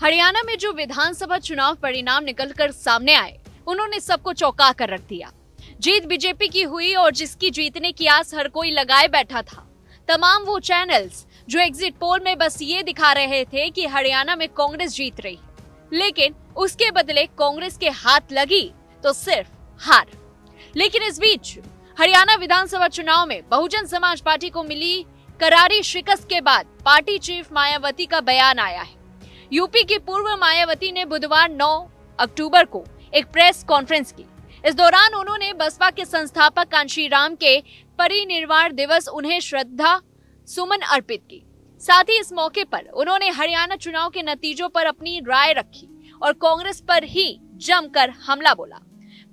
हरियाणा में जो विधानसभा चुनाव परिणाम निकलकर सामने आए, उन्होंने सबको चौंका कर रख दिया। जीत बीजेपी की हुई और जिसकी जीतने की आस हर कोई लगाए बैठा था। तमाम वो चैनल्स जो एग्जिट पोल में बस ये दिखा रहे थे कि हरियाणा में कांग्रेस जीत रही, लेकिन उसके बदले कांग्रेस के हाथ लगी तो सिर्फ हार। लेकिन इस बीच हरियाणा विधानसभा चुनाव में बहुजन समाज पार्टी को मिली करारी शिकस्त के बाद पार्टी चीफ मायावती का बयान आया है। यूपी की पूर्व मायावती ने बुधवार 9 अक्टूबर को एक प्रेस कॉन्फ्रेंस की। इस दौरान उन्होंने बसपा के संस्थापक कांशीराम के परिनिर्वाण दिवस उन्हें श्रद्धा सुमन अर्पित की। साथ ही इस मौके पर उन्होंने हरियाणा चुनाव के नतीजों पर अपनी राय रखी और कांग्रेस पर ही जमकर हमला बोला।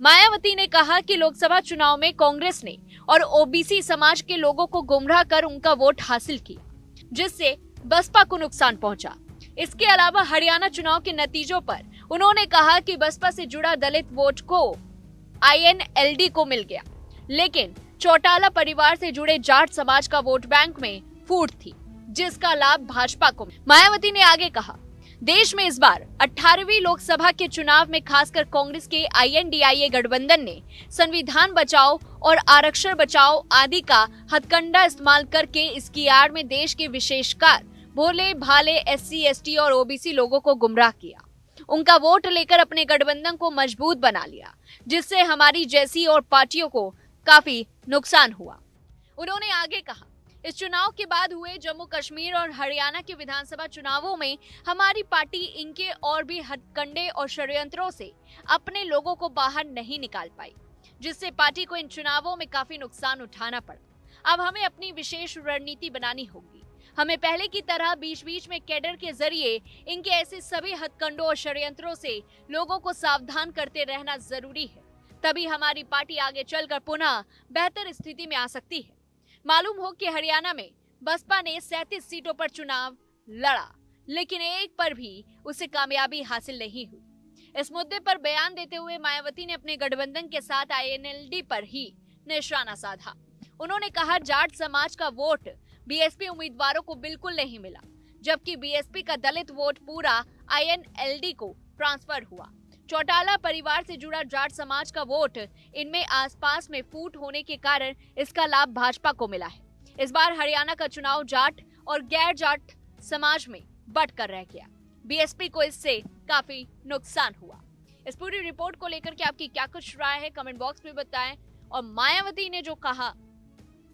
मायावती ने कहा कि लोकसभा चुनाव में कांग्रेस ने और ओबीसी समाज के लोगों को गुमराह कर उनका वोट हासिल किया, जिससे बसपा को नुकसान पहुंचा। इसके अलावा हरियाणा चुनाव के नतीजों पर उन्होंने कहा कि बसपा से जुड़ा दलित वोट को INLD को मिल गया, लेकिन चौटाला परिवार से जुड़े जाट समाज का वोट बैंक में फूट थी, जिसका लाभ भाजपा को। मायावती ने आगे कहा, देश में इस बार 18वीं लोकसभा के चुनाव में खासकर कांग्रेस के INDIA गठबंधन ने संविधान बचाओ और आरक्षण बचाओ आदि का हथकंडा इस्तेमाल करके इसकी आड़ में देश के विशेषकर भोले भाले SC ST और OBC लोगों को गुमराह किया। उनका वोट लेकर अपने गठबंधन को मजबूत बना लिया, जिससे हमारी जैसी और पार्टियों को काफी नुकसान हुआ। उन्होंने आगे कहा, इस चुनाव के बाद हुए जम्मू कश्मीर और हरियाणा के विधानसभा चुनावों में हमारी पार्टी इनके और भी हथकंडे और षड्यंत्रों से अपने लोगों को बाहर नहीं निकाल पाई, जिससे पार्टी को इन चुनावों में काफी नुकसान उठाना पड़ा। अब हमें अपनी विशेष रणनीति बनानी होगी। हमें पहले की तरह बीच बीच में कैडर के जरिए इनके ऐसे सभी हथकंडों और षड्यंत्रों से लोगों को सावधान करते रहना जरूरी है, तभी हमारी पार्टी आगे चलकर पुनः बेहतर स्थिति में आ सकती है। मालूम हो कि हरियाणा में बसपा ने 37 सीटों पर चुनाव लड़ा, लेकिन एक पर भी उसे कामयाबी हासिल नहीं हुई। इस मुद्दे पर बयान देते हुए मायावती ने अपने गठबंधन के साथ INLD पर ही निशाना साधा। उन्होंने कहा, जाट समाज का वोट BSP उम्मीदवारों को बिल्कुल नहीं मिला, जबकि BSP का दलित वोट पूरा INLD को ट्रांसफर हुआ। चौटाला परिवार से जुड़ा जाट समाज का वोट इनमें आसपास में फूट होने के कारण इसका लाभ भाजपा को मिला है। इस बार हरियाणा का चुनाव जाट और गैर जाट समाज में बंटकर रह गया। BSP को इससे काफी नुकसान हुआ। इस पूरी रिपोर्ट को लेकर के आपकी क्या कुछ राय है, कमेंट बॉक्स में बताएं। और मायावती ने जो कहा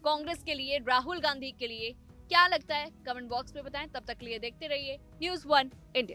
कांग्रेस के लिए, राहुल गांधी के लिए, क्या लगता है कमेंट बॉक्स में बताएं। तब तक के लिए देखते रहिए News1 इंडिया।